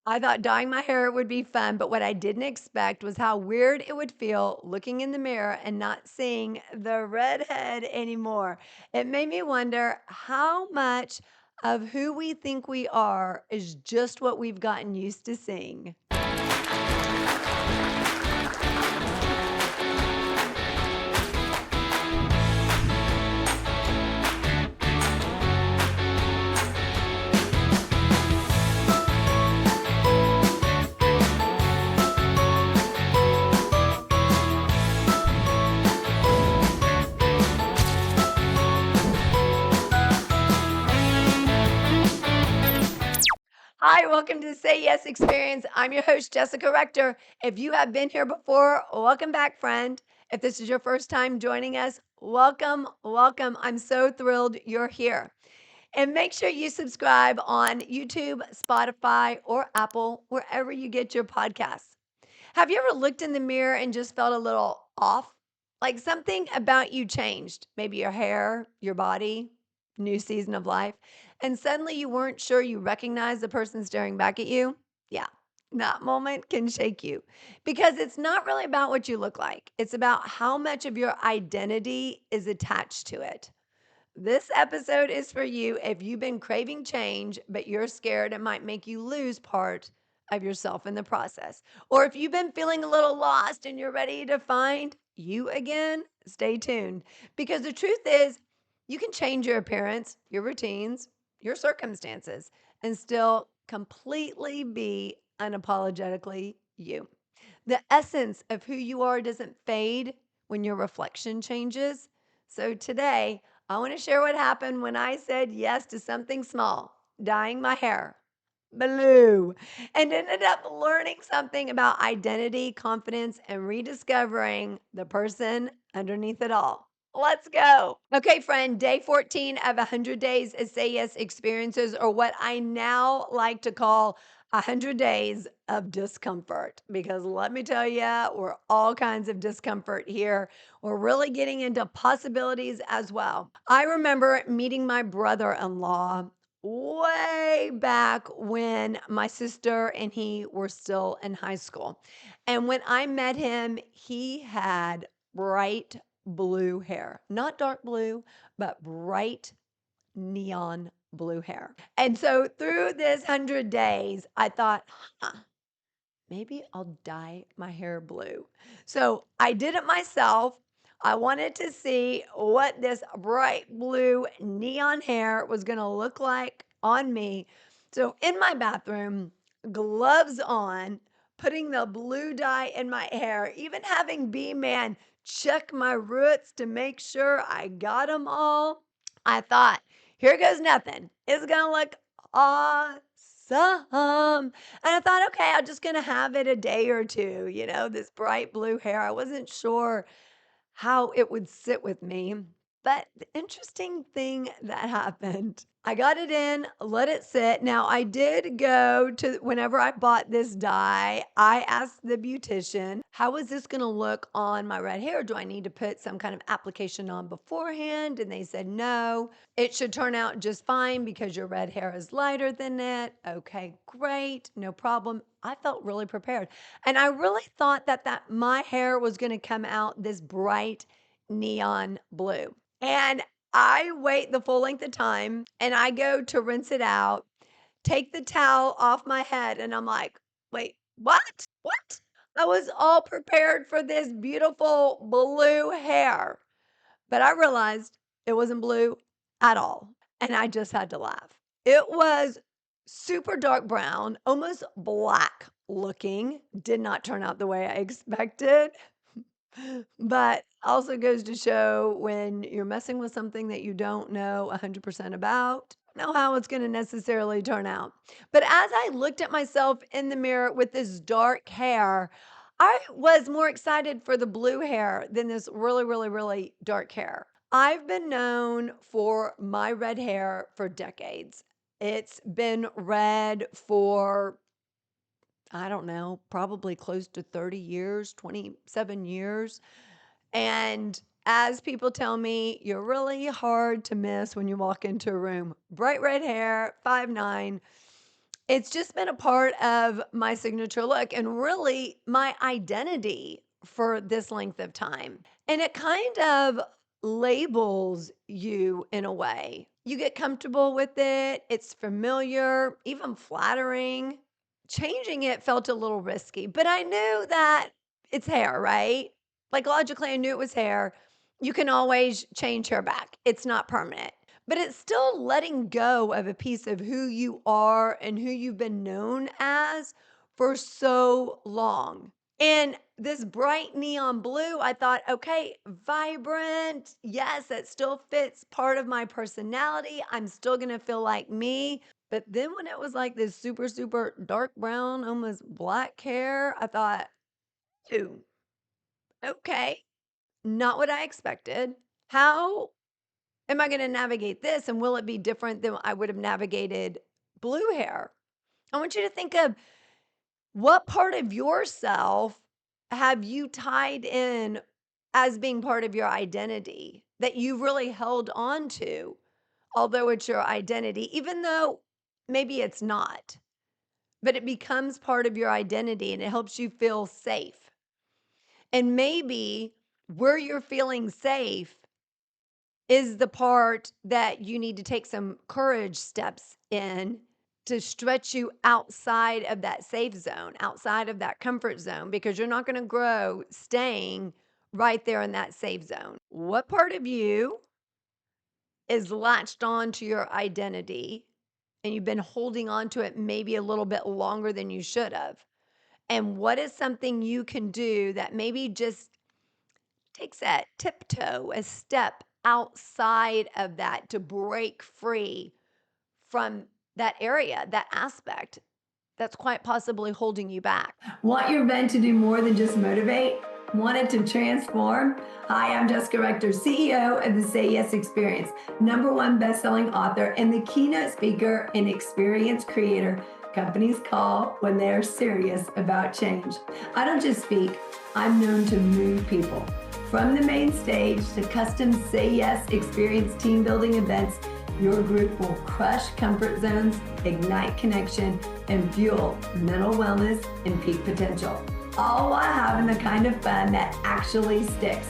I thought dyeing my hair would be fun, but what I didn't expect was how weird it would feel looking in the mirror and not seeing the redhead anymore. It made me wonder how much of who we think we are is just what we've gotten used to seeing. Hi, welcome to the Say Yes Experience. I'm your host, Jessica Rector. If you have been here before, welcome back, friend. If this is your first time joining us, welcome, welcome. I'm so thrilled you're here. And make sure you subscribe on YouTube, Spotify, or Apple, wherever you get your podcasts. Have you ever looked in the mirror and just felt a little off? Like something about you changed, maybe your hair, your body, new season of life, and suddenly you weren't sure you recognized the person staring back at you? Yeah, that moment can shake you because it's not really about what you look like, it's about how much of your identity is attached to it. This episode is for you if you've been craving change, but you're scared it might make you lose part of yourself in the process. Or if you've been feeling a little lost and you're ready to find you again, stay tuned. Because the truth is, you can change your appearance, your routines, your circumstances, and still completely be unapologetically you. The essence of who you are doesn't fade when your reflection changes. So today, I want to share what happened when I said yes to something small, dyeing my hair blue, and ended up learning something about identity, confidence, and rediscovering the person underneath it all. Let's go. Okay, friend, day 14 of 100 days of Say Yes experiences, or what I now like to call 100 days of discomfort. Because let me tell you, we're all kinds of discomfort here. We're really getting into possibilities as well. I remember meeting my brother in law way back when my sister and he were still in high school. And when I met him, he had bright blue hair, not dark blue, but bright neon blue hair. And so through this 100 days, I thought, huh, maybe I'll dye my hair blue. So I did it myself. I wanted to see what this bright blue neon hair was going to look like on me. So in my bathroom, gloves on, putting the blue dye in my hair, even having B Man check my roots to make sure I got them all. I thought, here goes nothing. It's going to look awesome. And I thought, okay, I'm just gonna have it a day or two, this bright blue hair. I wasn't sure how it would sit with me. But the interesting thing that happened, I got it in, let it sit. Now, I did go to, whenever I bought this dye, I asked the beautician, how is this going to look on my red hair? Do I need to put some kind of application on beforehand? And they said, no, it should turn out just fine because your red hair is lighter than it. Okay, great, no problem. I felt really prepared. And I really thought that my hair was going to come out this bright neon blue. And I wait the full length of time and I go to rinse it out, take the towel off my head, and I'm like, wait, what? What? I was all prepared for this beautiful blue hair. But I realized it wasn't blue at all. And I just had to laugh. It was super dark brown, almost black looking. Did not turn out the way I expected. But also goes to show when you're messing with something that you don't know 100% about, know how it's going to necessarily turn out. But as I looked at myself in the mirror with this dark hair, I was more excited for the blue hair than this really, really, really dark hair. I've been known for my red hair for decades. It's been red for, I don't know, probably close to 30 years, 27 years. And as people tell me, you're really hard to miss when you walk into a room. Bright red hair, 5'9". It's just been a part of my signature look and really my identity for this length of time. And it kind of labels you in a way. You get comfortable with it, it's familiar, even flattering. Changing it felt a little risky, but I knew that it's hair, right? Like logically, I knew it was hair. You can always change hair back, it's not permanent. But it's still letting go of a piece of who you are and who you've been known as for so long. And this bright neon blue, I thought, okay, vibrant. Yes, that still fits part of my personality. I'm still going to feel like me. But then when it was like this super, super dark brown, almost black hair, I thought, ooh, okay, not what I expected. How am I gonna navigate this, and will it be different than I would have navigated blue hair? I want you to think of what part of yourself have you tied in as being part of your identity that you really held on to, although it's your identity, even though maybe it's not, but it becomes part of your identity and it helps you feel safe. And maybe where you're feeling safe is the part that you need to take some courage steps in to stretch you outside of that safe zone, outside of that comfort zone, because you're not going to grow staying right there in that safe zone. What part of you is latched on to your identity and you've been holding on to it maybe a little bit longer than you should have? And what is something you can do that maybe just takes that tiptoe, a step outside of that to break free from that area, that aspect that's quite possibly holding you back? Want your event to do more than just motivate? Want it to transform? Hi, I'm Jessica Rector, CEO of the Say Yes Experience, #1 best-selling author, and the keynote speaker and experience creator companies call when they are serious about change. I don't just speak, I'm known to move people. From the main stage to custom Say Yes Experience team building events, your group will crush comfort zones, ignite connection, and fuel mental wellness and peak potential, all while having the kind of fun that actually sticks.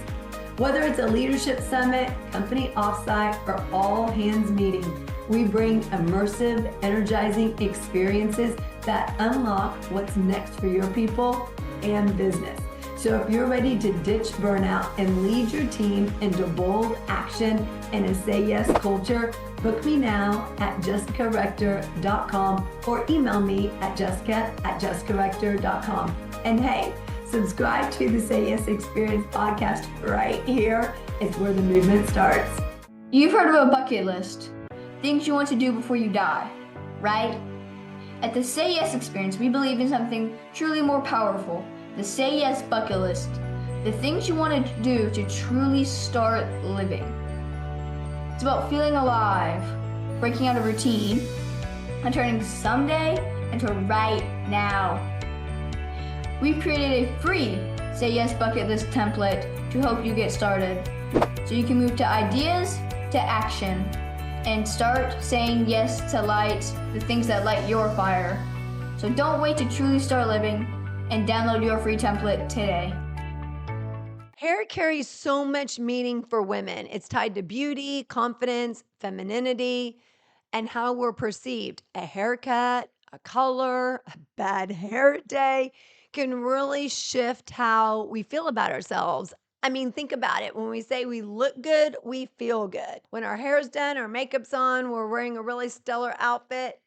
Whether it's a leadership summit, company offsite, or all hands meeting, we bring immersive, energizing experiences that unlock what's next for your people and business. So if you're ready to ditch burnout and lead your team into bold action and a Say Yes culture, book me now at jessicarector.com or email me at jessica@jessicarector.com. And hey, subscribe to the Say Yes Experience podcast right here. It's where the movement starts. You've heard of a bucket list, things you want to do before you die, right? At the Say Yes Experience, we believe in something truly more powerful, the Say Yes bucket list, the things you want to do to truly start living. It's about feeling alive, breaking out of routine, and turning someday into right now. We've created a free Say Yes bucket list template to help you get started, so you can move to ideas to action and start saying yes to light, the things that light your fire. So don't wait to truly start living, and download your free template today. Hair carries so much meaning for women. It's tied to beauty, confidence, femininity, and how we're perceived. A haircut, a color, a bad hair day can really shift how we feel about ourselves. I mean, think about it. When we say we look good, we feel good. When our hair's done, our makeup's on, we're wearing a really stellar outfit,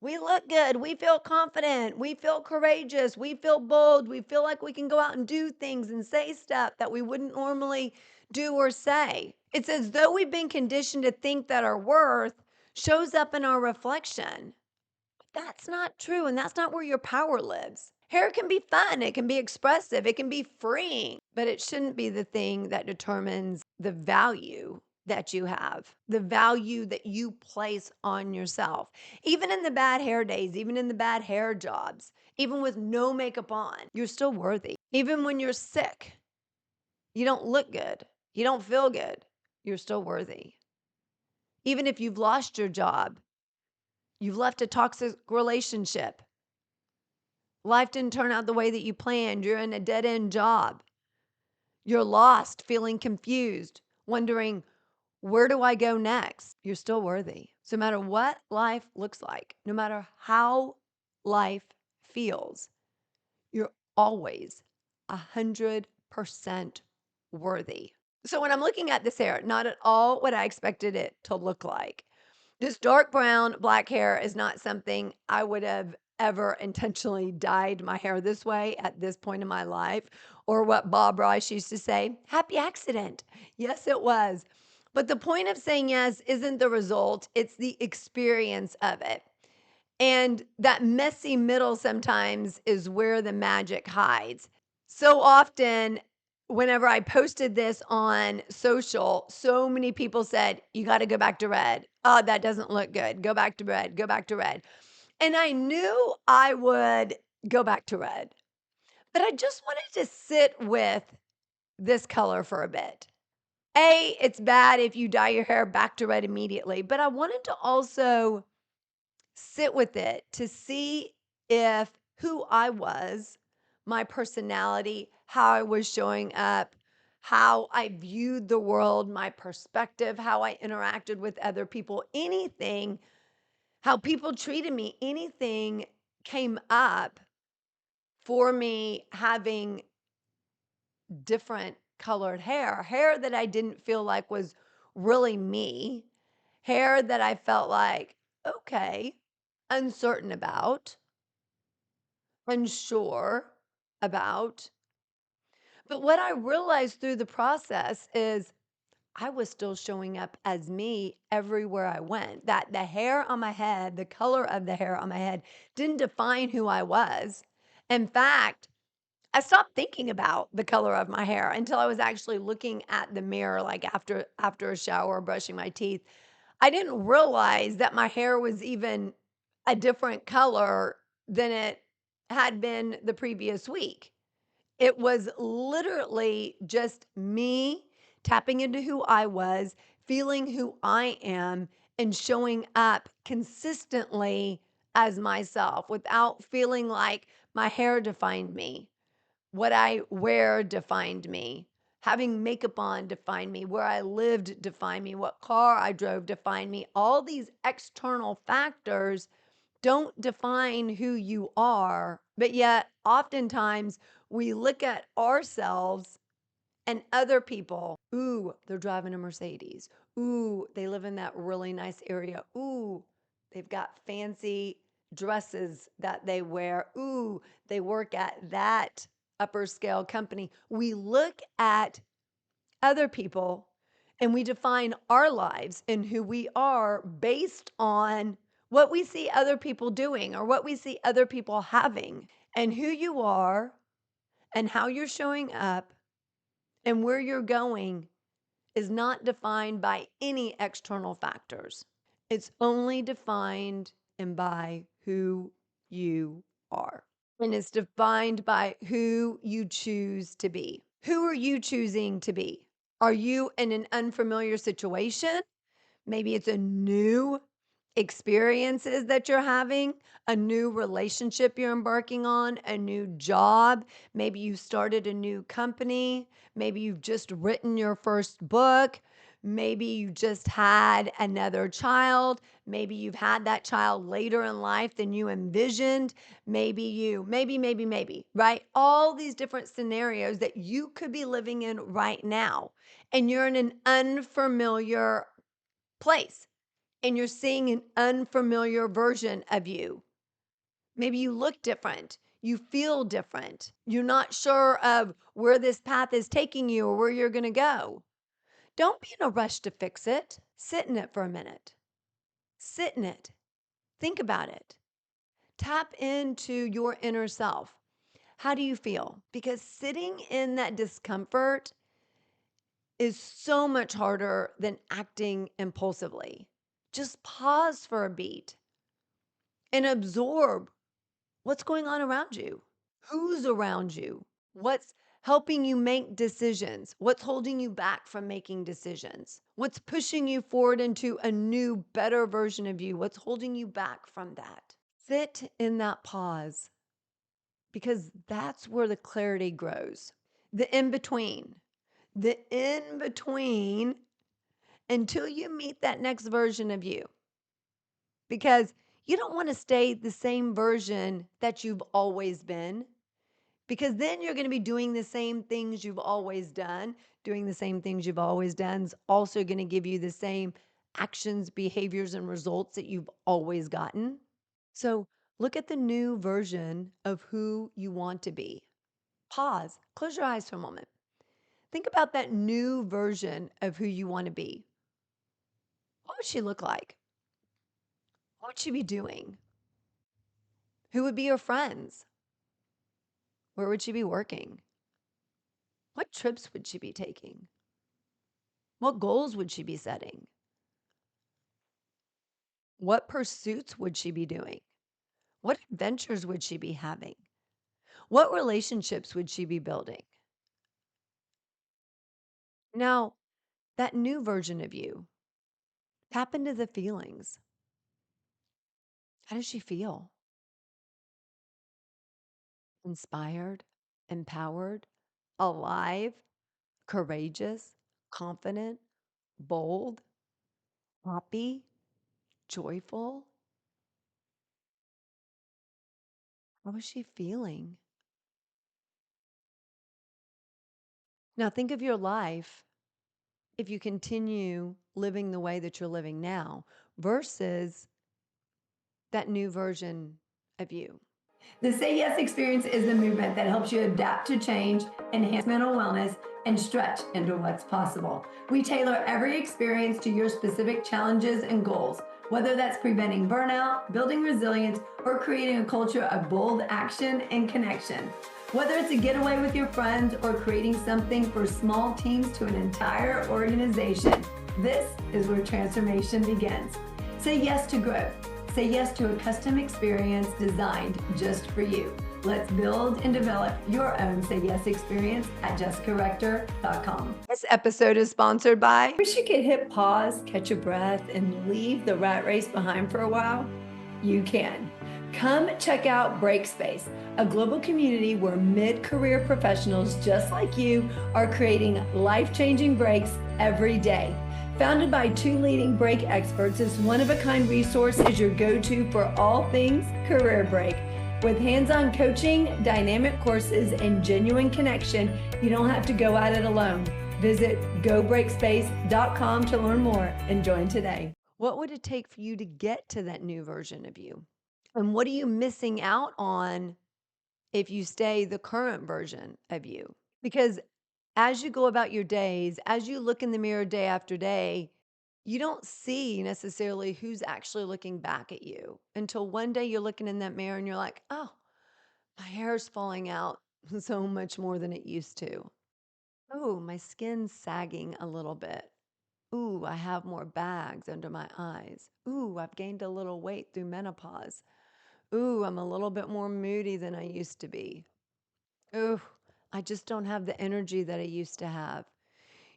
we look good. We feel confident. We feel courageous. We feel bold. We feel like we can go out and do things and say stuff that we wouldn't normally do or say. It's as though we've been conditioned to think that our worth shows up in our reflection. That's not true, and that's not where your power lives. Hair can be fun, it can be expressive, it can be freeing, but it shouldn't be the thing that determines the value that you have, the value that you place on yourself. Even in the bad hair days, even in the bad hair jobs, even with no makeup on, you're still worthy. Even when you're sick, you don't look good, you don't feel good, you're still worthy. Even if you've lost your job, You've left a toxic relationship. Life didn't turn out the way that you planned. You're in a dead end job. You're lost, feeling confused, wondering, where do I go next? You're still worthy. So, no matter what life looks like, no matter how life feels, you're always 100% worthy. So, when I'm looking at this hair, not at all what I expected it to look like. This dark brown, black hair is not something I would have ever intentionally dyed my hair this way at this point in my life, or what Bob Ross used to say, happy accident. Yes, it was. But the point of saying yes isn't the result, it's the experience of it. And that messy middle sometimes is where the magic hides. So often, whenever I posted this on social, so many people said, you got to go back to red. Oh, that doesn't look good. Go back to red. Go back to red. And I knew I would go back to red, but I just wanted to sit with this color for a bit. It's bad if you dye your hair back to red immediately, but I wanted to also sit with it to see if who I was, my personality, how I was showing up, how I viewed the world, my perspective, how I interacted with other people, anything, how people treated me, anything came up for me having different colored hair that I didn't feel like was really me, hair that I felt like, okay, uncertain about, unsure about. But what I realized through the process is I was still showing up as me everywhere I went. That the hair on my head, the color of the hair on my head didn't define who I was. In fact, I stopped thinking about the color of my hair until I was actually looking at the mirror like after a shower, brushing my teeth. I didn't realize that my hair was even a different color than it had been the previous week. It was literally just me tapping into who I was, feeling who I am, and showing up consistently as myself without feeling like my hair defined me, what I wear defined me. Having makeup on defined me, where I lived defined me, what car I drove defined me. All these external factors don't define who you are, but yet oftentimes we look at ourselves and other people. Ooh, they're driving a Mercedes. Ooh, they live in that really nice area. Ooh, they've got fancy dresses that they wear. Ooh, they work at that upper scale company. We look at other people and we define our lives and who we are based on what we see other people doing or what we see other people having. And who you are and how you're showing up and where you're going is not defined by any external factors. It's only defined and by who you are. And it's defined by who you choose to be. Who are you choosing to be? Are you in an unfamiliar situation? Maybe it's a new experiences that you're having, a new relationship you're embarking on, a new job. Maybe you started a new company. Maybe you've just written your first book. Maybe you just had another child. Maybe you've had that child later in life than you envisioned. Maybe, right? All these different scenarios that you could be living in right now. And you're in an unfamiliar place and you're seeing an unfamiliar version of you. Maybe you look different. You feel different. You're not sure of where this path is taking you or where you're going to go. Don't be in a rush to fix it. Sit in it for a minute. Sit in it. Think about it. Tap into your inner self. How do you feel? Because sitting in that discomfort is so much harder than acting impulsively. Just pause for a beat and absorb what's going on around you, who's around you, what's helping you make decisions. What's holding you back from making decisions? What's pushing you forward into a new, better version of you? What's holding you back from that? Sit in that pause because that's where the clarity grows. The in between until you meet that next version of you. Because you don't want to stay the same version that you've always been, because then you're going to be doing the same things you've always done. Doing the same things you've always done is also going to give you the same actions, behaviors, and results that you've always gotten. So look at the new version of who you want to be. Pause, close your eyes for a moment. Think about that new version of who you want to be. What would she look like? What would she be doing? Who would be her friends? Where would she be working? What trips would she be taking? What goals would she be setting? What pursuits would she be doing? What adventures would she be having? What relationships would she be building? Now, that new version of you, tap into the feelings. How does she feel? Inspired, empowered, alive, courageous, confident, bold, happy, joyful? How is she feeling? Now, think of your life if you continue living the way that you're living now versus that new version of you. The Say Yes experience is the movement that helps you adapt to change, enhance mental wellness, and stretch into what's possible. We tailor every experience to your specific challenges and goals, whether that's preventing burnout, building resilience, or creating a culture of bold action and connection. Whether it's a getaway with your friends or creating something for small teams to an entire organization, this is where transformation begins. Say yes to growth. Say yes to a custom experience designed just for you. Let's build and develop your own Say Yes experience at jessicarector.com. This episode is sponsored by. Wish you could hit pause, catch a breath, and leave the rat race behind for a while? You can. Come check out Breakspace, a global community where mid-career professionals just like you are creating life-changing breaks every day. Founded by two leading break experts, this one-of-a-kind resource is your go-to for all things career break. With hands-on coaching, dynamic courses, and genuine connection, you don't have to go at it alone. Visit gobreakspace.com to learn more and join today. What would it take for you to get to that new version of you? And what are you missing out on if you stay the current version of you? Because as you go about your days, as you look in the mirror day after day, you don't see necessarily who's actually looking back at you until one day you're looking in that mirror and you're like, oh, my hair's falling out so much more than it used to. Oh, my skin's sagging a little bit. Ooh, I have more bags under my eyes. Ooh, I've gained a little weight through menopause. Ooh, I'm a little bit more moody than I used to be. Ooh, I just don't have the energy that I used to have.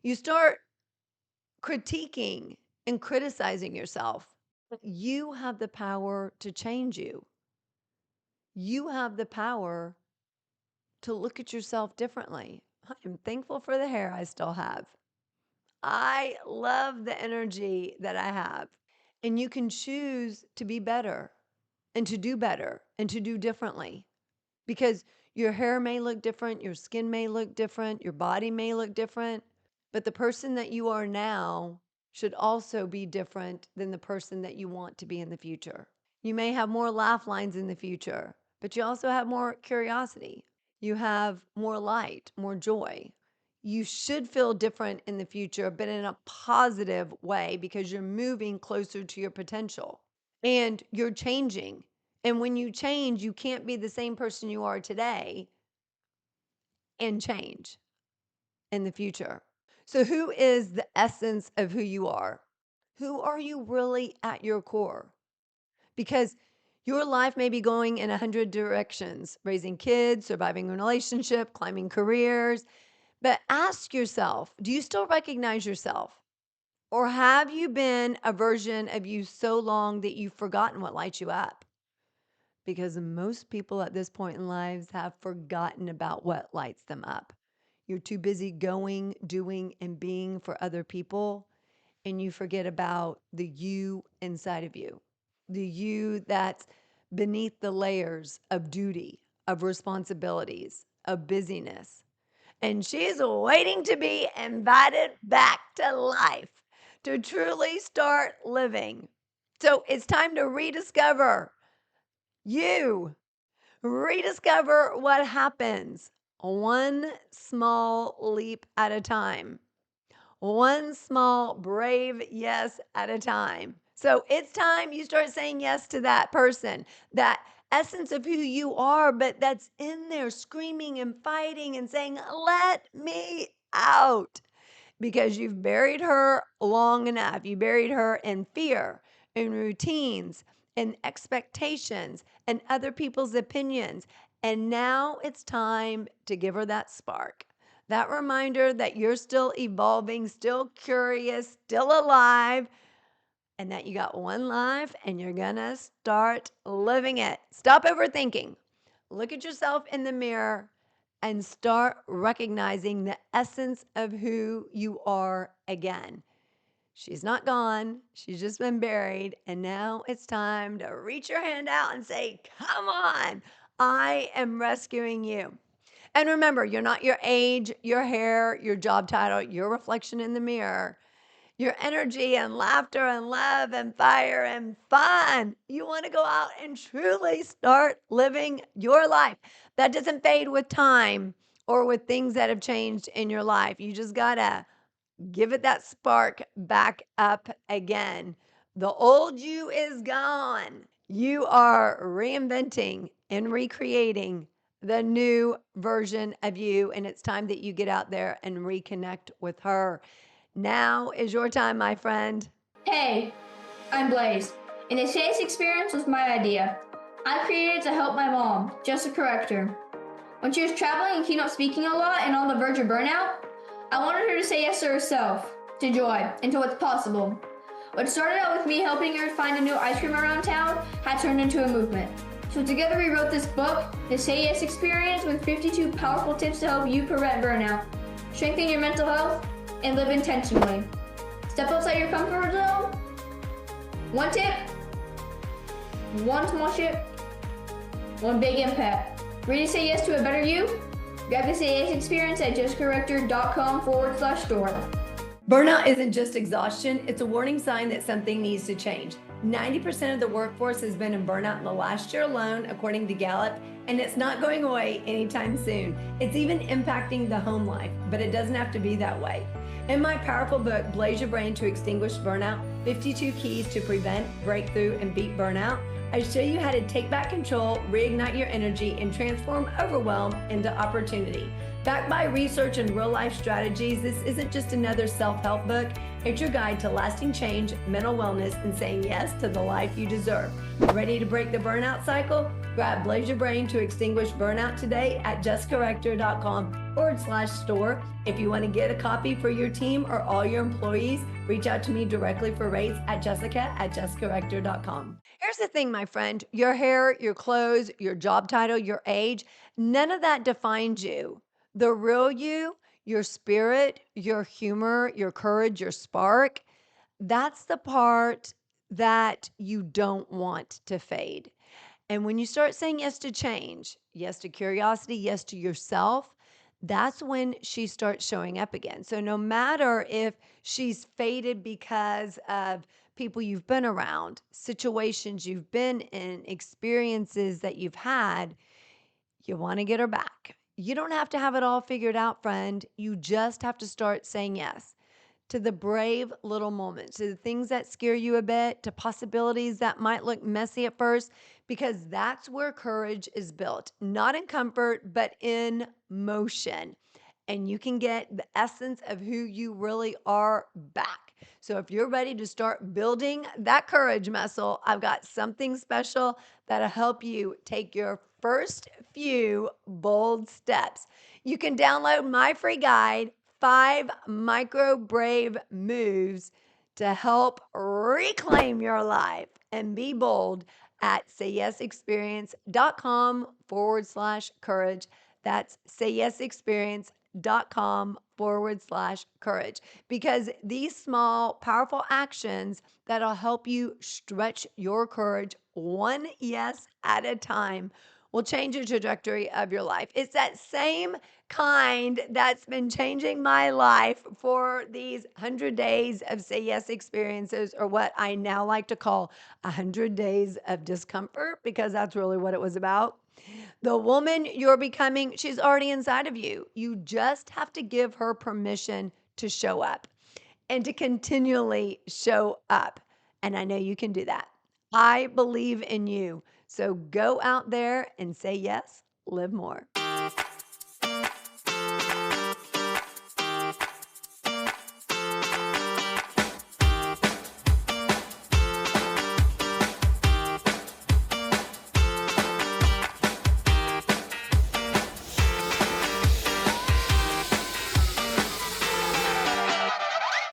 You start critiquing and criticizing yourself. But you have the power to change you. You have the power to look at yourself differently. I am thankful for the hair I still have. I love the energy that I have. And you can choose to be better and to do better and to do differently because your hair may look different, your skin may look different, your body may look different, but the person that you are now should also be different than the person that you want to be in the future. You may have more laugh lines in the future, but you also have more curiosity. You have more light, more joy. You should feel different in the future, but in a positive way because you're moving closer to your potential and you're changing. And when you change, you can't be the same person you are today and change in the future. So, who is the essence of who you are? Who are you really at your core? Because Your life may be going in 100 directions, raising kids, surviving a relationship, climbing careers. But ask yourself, do you still recognize yourself? Or have you been a version of you so long that you've forgotten what lights you up? Because most people at this point in lives have forgotten about what lights them up. You're too busy going, doing, and being for other people, and you forget about the you inside of you, the you that's beneath the layers of duty, of responsibilities, of busyness. And she's waiting to be invited back to life, to truly start living. So it's time to rediscover you. Rediscover what happens one small leap at a time, one small brave yes at a time. So it's time you start saying yes to that person, that essence of who you are, but that's in there screaming and fighting and saying, let me out, because you've buried her long enough. You buried her in fear, in routines, in expectations, and other people's opinions. And now it's time to give her that spark, that reminder that you're still evolving, still curious, still alive, and that you got one life and you're gonna start living it. Stop overthinking. Look at yourself in the mirror and start recognizing the essence of who you are again. She's not gone, she's just been buried. And now it's time to reach your hand out and say, come on, I am rescuing you. And remember, you're not your age, your hair, your job title, your reflection in the mirror, your energy and laughter and love and fire and fun. You want to go out and truly start living your life. That doesn't fade with time or with things that have changed in your life. You just got to give it that spark back up again. The old you is gone. You are reinventing and recreating the new version of you. And it's time that you get out there and reconnect with her. Now is your time, my friend. Hey, I'm Blaze, and the sales experience was my idea. I created it to help my mom, Jessica Rector. When she was traveling and keynote speaking a lot and on the verge of burnout, I wanted her to say yes to herself, to joy, and to what's possible. What started out with me helping her find a new ice cream around town had turned into a movement. So together we wrote this book, The Say Yes Experience, with 52 powerful tips to help you prevent burnout, strengthen your mental health, and live intentionally. Step outside your comfort zone. One tip, one small shift, one big impact. Ready to say yes to a better you? Grab the Say Yes Experience at justcorrector.com/store. Burnout isn't just exhaustion, it's a warning sign that something needs to change. 90% of the workforce has been in burnout in the last year alone, according to Gallup, and it's not going away anytime soon. It's even impacting the home life, but it doesn't have to be that way. In my powerful book, Blaze Your Brain to Extinguish Burnout, 52 Keys to Prevent, Breakthrough, and Beat Burnout, I show you how to take back control, reignite your energy, and transform overwhelm into opportunity. Backed by research and real-life strategies, this isn't just another self-help book. It's your guide to lasting change, mental wellness, and saying yes to the life you deserve. Ready to break the burnout cycle? Grab Blaze Your Brain to Extinguish Burnout today at justcorrector.com/store. If you want to get a copy for your team or all your employees, reach out to me directly for rates at jessica@justcorrector.com. Here's the thing, my friend, your hair, your clothes, your job title, your age, none of that defines you. The real you, your spirit, your humor, your courage, your spark, that's the part that you don't want to fade. And when you start saying yes to change, yes to curiosity, yes to yourself, that's when she starts showing up again. So no matter if she's faded because of people you've been around, situations you've been in, experiences that you've had, you want to get her back. You don't have to have it all figured out, friend. You just have to start saying yes to the brave little moments, to the things that scare you a bit, to possibilities that might look messy at first, because that's where courage is built, not in comfort, but in motion. And you can get the essence of who you really are back. So if you're ready to start building that courage muscle, I've got something special that'll help you take your first few bold steps. You can download my free guide, 5 Micro Brave Moves to help reclaim your life and be bold at sayyesexperience.com/courage. That's sayyesexperience.com/courage. Because these small, powerful actions that'll help you stretch your courage one yes at a time will change the trajectory of your life. It's that same kind that's been changing my life for these 100 days of Say Yes experiences, or what I now like to call 100 days of discomfort, because that's really what it was about. The woman you're becoming, she's already inside of you. You just have to give her permission to show up and to continually show up. And I know you can do that. I believe in you. So go out there and say yes, live more.